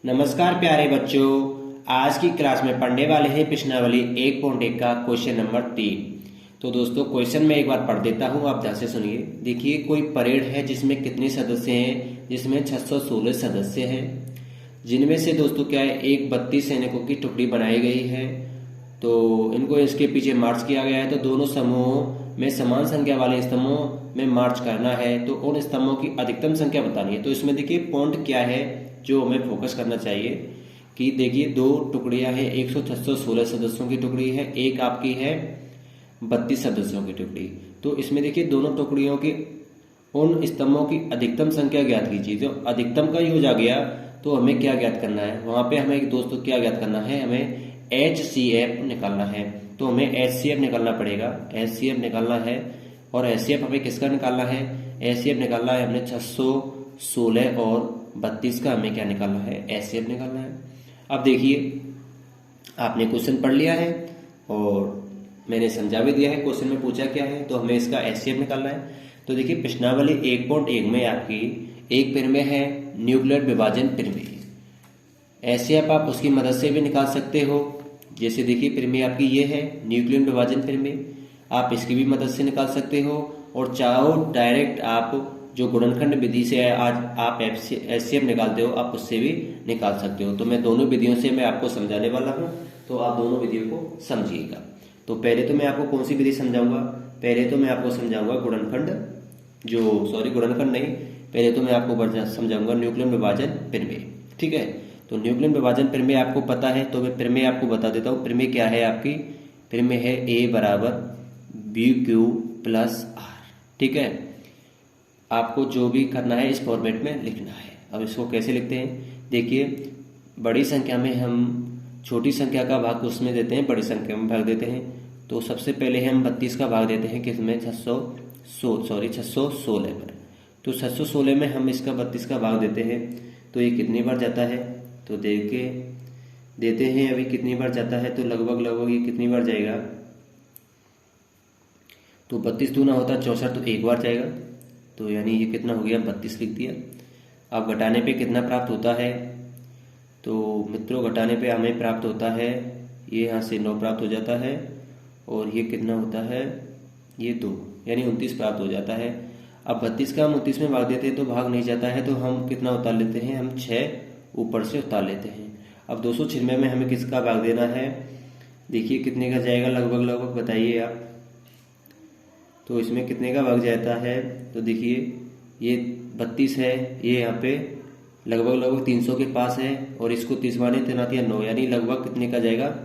नमस्कार प्यारे बच्चों। आज की क्लास में पढ़ने वाले हैं प्रश्नावली 1.1 का क्वेश्चन नंबर 3। तो दोस्तों क्वेश्चन में एक बार पढ़ देता हूँ, आप ध्यान से सुनिए। देखिए, कोई परेड है जिसमें कितने सदस्य हैं, जिसमें 616 सदस्य हैं, जिनमें से दोस्तों क्या है, एक 32 सैनिकों की टुकड़ी बनाई गई है। तो इनको इसके पीछे मार्च किया गया है। तो दोनों समूहों में समान संख्या वाले स्तंभों में मार्च करना है। तो उन स्तंभों की अधिकतम संख्या बतानी है। तो इसमें देखिए पॉइंट क्या है जो हमें फोकस करना चाहिए कि देखिए दो टुकड़ियां हैं, 616 सदस्यों की टुकड़ी है, एक आपकी है 32 सदस्यों की टुकड़ी। तो इसमें देखिए दोनों टुकड़ियों की उन स्तंभों की अधिकतम संख्या ज्ञात कीजिए। जो अधिकतम का यूज आ गया तो हमें क्या ज्ञात करना है, वहां पे हमें एक दोस्तों क्या ज्ञात करना है, हमें HCF निकालना है। तो हमें HCF निकालना पड़ेगा, HCF निकालना है। और HCF हमें किसका निकालना है, HCF निकालना है हमने 616 और 32 का हमें क्या निकालना है, HCF निकालना है। अब देखिए, आपने क्वेश्चन पढ़ लिया है और मैंने समझा भी दिया है क्वेश्चन में पूछा क्या है, तो हमें इसका HCF निकालना है। तो देखिए प्रश्नावली 1.1 में आपकी एक प्रमेय है न्यूक्लियर विभाजन प्रमेय। HCF आप उसकी मदद से भी निकाल सकते हो। जैसे देखिए प्रमेय आपकी ये है न्यूक्लियर विभाजन प्रमेय, आप इसकी भी मदद से निकाल सकते हो। और चाहो डायरेक्ट आप जो गुणनखंड विधि से आज आप HCF निकालते हो, आप उससे भी निकाल सकते हो। तो मैं दोनों विधियों से मैं आपको समझाने वाला हूँ, तो आप दोनों विधियों को समझिएगा। तो पहले तो मैं आपको कौन सी विधि समझाऊंगा, पहले तो मैं आपको समझाऊंगा गुणनखंड नहीं, पहले तो मैं आपको समझाऊंगा न्यूक्लियर विभाजन प्रमेय। ठीक है, तो न्यूक्लियर विभाजन प्रमेय आपको पता है, तो मैं प्रमेय आपको बता देता हूँ। प्रमेय क्या है आपकी, प्रमेय है A बराबर BQ प्लस R। ठीक है, आपको जो भी करना है इस फॉर्मेट में लिखना है। अब इसको कैसे लिखते हैं, देखिए बड़ी संख्या में हम छोटी संख्या का भाग उसमें देते हैं, बड़ी संख्या में भाग देते हैं। तो सबसे पहले हम 32 का भाग देते हैं किसमें, 616 पर। तो 616 में हम इसका 32 का भाग देते हैं, तो ये कितनी बार जाता है, तो देते हैं अभी कितनी बार जाता है, तो लगभग ये कितनी बार जाएगा, तो 32 दूना होता है 64, तो एक बार जाएगा। तो यानी ये कितना हो गया, 32 लिख दिया। अब घटाने पे कितना प्राप्त होता है, तो मित्रों घटाने पे हमें प्राप्त होता है, ये यहाँ से 9 प्राप्त हो जाता है, और ये कितना होता है, ये 2, यानी 29 प्राप्त हो जाता है। अब 32 का हम 29 में भाग देते हैं तो भाग नहीं जाता है, तो हम कितना उतार लेते हैं, हम 6 ऊपर से उतार लेते हैं। अब 296 में हमें किसका भाग देना है, देखिए कितने का जाएगा, लगभग बताइए आप। तो इसमें कितने का भाग जाता है, तो देखिए ये 32 है, ये यहाँ पे लगभग 300 के पास है, और इसको 30 माने 3 9, यानी लगभग कितने का जाएगा,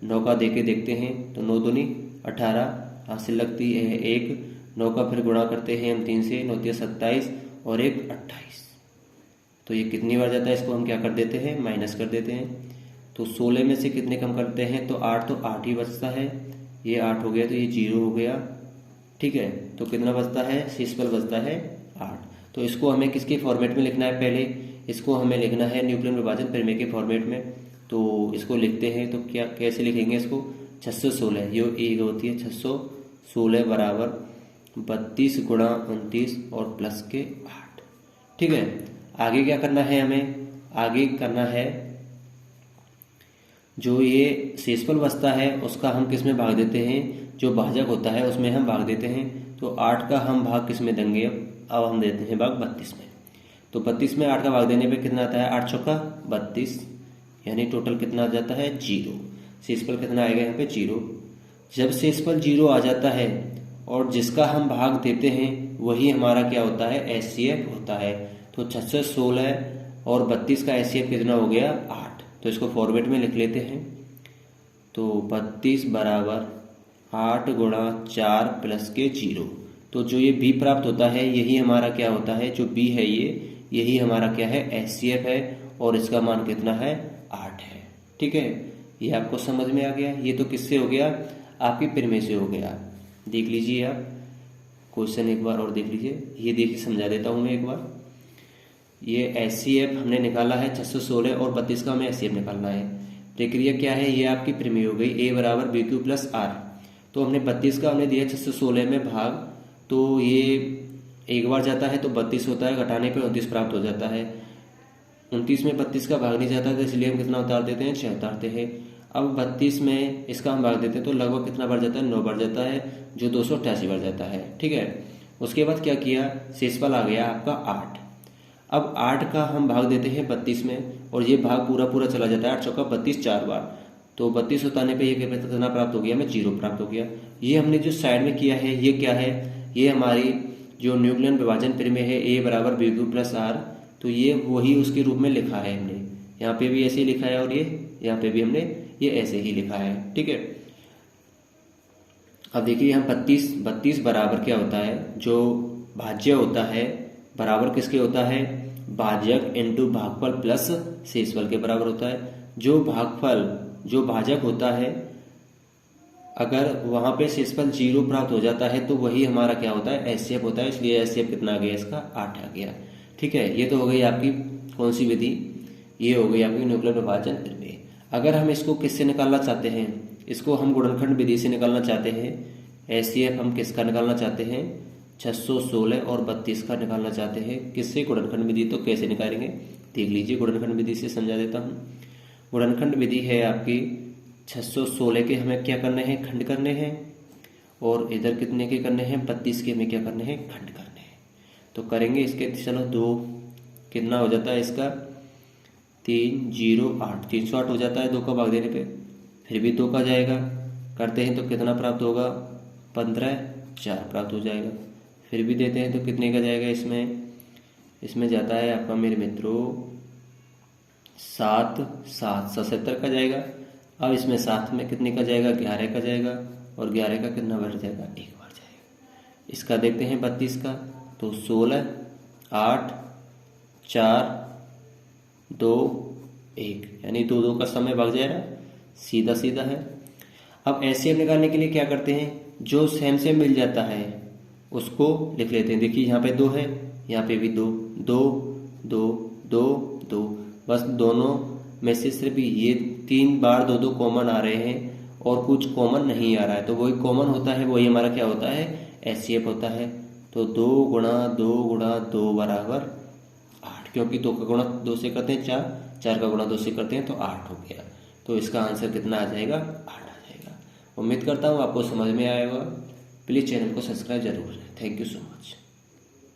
9 का दे के देखते हैं। तो 9 दूनी 18, हासिल लगती है 1, 9 का फिर गुणा करते हैं हम 3 से, 9 3 27 और 1 28। तो ये कितनी बार जाता है, इसको हम क्या कर देते हैं, माइनस कर देते हैं। तो 16 में से कितने कम करते हैं, तो 8 ही बचता है, ये 8 हो गया, तो ये 0 हो गया। ठीक है, तो कितना बचता है, शेषफल बचता है 8। तो इसको हमें किसके फॉर्मेट में लिखना है, पहले इसको हमें लिखना है न्यूक्लियर विभाजन प्रमेय के फॉर्मेट में। तो इसको लिखते हैं, तो क्या कैसे लिखेंगे इसको, 616 ये एक होती है 616 बराबर 32 गुणा 29 और प्लस के 8। ठीक है, आगे क्या करना है, हमें आगे करना है जो ये शेषफल बचता है उसका हम किस में भाग देते हैं, जो भाजक होता है उसमें हम भाग देते हैं। तो 8 का हम भाग किस में देंगे, अब हम देते हैं भाग 32 में। तो 32 में 8 का भाग देने पे कितना आता है, 8 चौका 32, यानी टोटल कितना आ जाता है, 0। शेषफल कितना आएगा यहाँ पे, 0। जब शेषफल 0 आ जाता है और जिसका हम भाग देते हैं वही हमारा क्या होता है, HCF होता है। तो 616 और 32 का HCF कितना हो गया, 8। तो इसको फॉर्मेट में लिख लेते हैं। तो 32 बराबर 8 गुणा 4 प्लस के 0। तो जो ये B प्राप्त होता है यही हमारा क्या होता है, जो B है यही हमारा क्या है, HCF है, और इसका मान कितना है, 8 है। ठीक है, ये आपको समझ में आ गया। ये तो किससे हो गया, आपकी प्रमेय से हो गया। देख लीजिए आप क्वेश्चन एक बार और देख लीजिए, ये देखिए समझा देता हूँ मैं एक बार। ये HCF हमने निकाला है 616 और 32 का हमें HCF निकालना है। प्रक्रिया क्या है, ये आपकी प्रमेय हो गई, A बराबर BQ प्लस R। तो हमने 32 का हमने दिया 616 में भाग, तो ये एक बार जाता है तो 32 होता है, घटाने पे 29 प्राप्त हो जाता है। 29 में 32 का भाग नहीं जाता तो इसलिए हम कितना उतार देते हैं, 6 उतारते हैं। अब 32 में इसका हम भाग देते हैं तो लगभग कितना बढ़ जाता है, 9 बढ़ जाता है, जो 288 बढ़ जाता है। ठीक है, उसके बाद क्या किया, शेषफल आ गया आपका 8। अब 8 का हम भाग देते हैं 32 में और ये भाग पूरा पूरा चला जाता है, 8 चौका 32 4 बार, तो 32 उतारने पे ये कितना प्राप्त हो गया, हमें 0 प्राप्त हो गया। ये हमने जो साइड में किया है ये क्या है, ये हमारी जो न्यूक्लियन विभाजन प्रमेय है A बराबर BQ प्लस R, तो ये वही उसके रूप में लिखा है हमने, यहाँ पे भी ऐसे ही लिखा है और ये यहाँ पे भी हमने ये ऐसे ही लिखा है। ठीक है, अब देखिए यहाँ 32 बराबर क्या होता है, जो भाज्य होता है बराबर किसके होता है, भाजक इंटू भागफल प्लस शेषफल के बराबर होता है। जो भागफल जो भाजक होता है अगर वहां पे शेषफल 0 प्राप्त हो जाता है तो वही हमारा क्या होता है, एचसीएफ होता है, इसलिए एचसीएफ कितना आ गया, इसका 8 आ गया। ठीक है, ये तो हो गई आपकी कौन सी विधि, ये हो गई आपकी न्यूक्लियर विभाजन प्रमेय। अगर हम इसको किससे निकालना चाहते हैं, इसको हम गुणनखंड विधि से निकालना चाहते हैं। एचसीएफ हम किसका निकालना चाहते हैं, 616 और 32 का निकालना चाहते हैं। किससे, गुणनखंड विधि। तो कैसे निकालेंगे देख लीजिए, गुणनखंड विधि से समझा देता हूँ। गुणनखंड विधि है आपकी 616 के हमें क्या करने हैं, खंड करने हैं, और इधर कितने के करने हैं, 32 के हमें क्या करने हैं, खंड करने हैं। तो करेंगे इसके, चलो 2 कितना हो जाता है इसका, 308 308 हो जाता है 2 का भाग देने पे, फिर भी 2 का जाएगा, करते हैं तो कितना प्राप्त होगा, 15 4 प्राप्त हो जाएगा, फिर भी देते हैं तो कितने का जाएगा, इसमें जाता है आपका मेरे मित्रों 7 7 77 का जाएगा। अब इसमें 7 में कितने का जाएगा, 11 का जाएगा, और 11 का कितना बढ़ जाएगा, 1 बढ़ जाएगा। इसका देखते हैं 32 का, तो 16 8 4 2 1, यानी 2 का समय भाग जाएगा, सीधा सीधा है। अब एचसीएफ निकालने के लिए क्या करते हैं, जो सेम सेम मिल जाता है उसको लिख लेते हैं। देखिए यहाँ पे 2 है, यहाँ पे भी 2 2 2 2 2, बस दोनों में से सिर्फ ये 3 बार 2 कॉमन आ रहे हैं और कुछ कॉमन नहीं आ रहा है, तो वही कॉमन होता है, वही हमारा क्या होता है, एचसीएफ होता है। तो 2 गुणा 2 गुणा 2 बराबर 8, क्योंकि 2 का गुणा 2 से करते हैं 4, 4 का गुणा 2 से करते हैं तो 8 हो गया। तो इसका आंसर कितना आ जाएगा, 8 आ जाएगा। उम्मीद करता हूँ आपको समझ में आएगा। प्लीज़ चैनल को सब्सक्राइब जरूर करें। Thank you so much.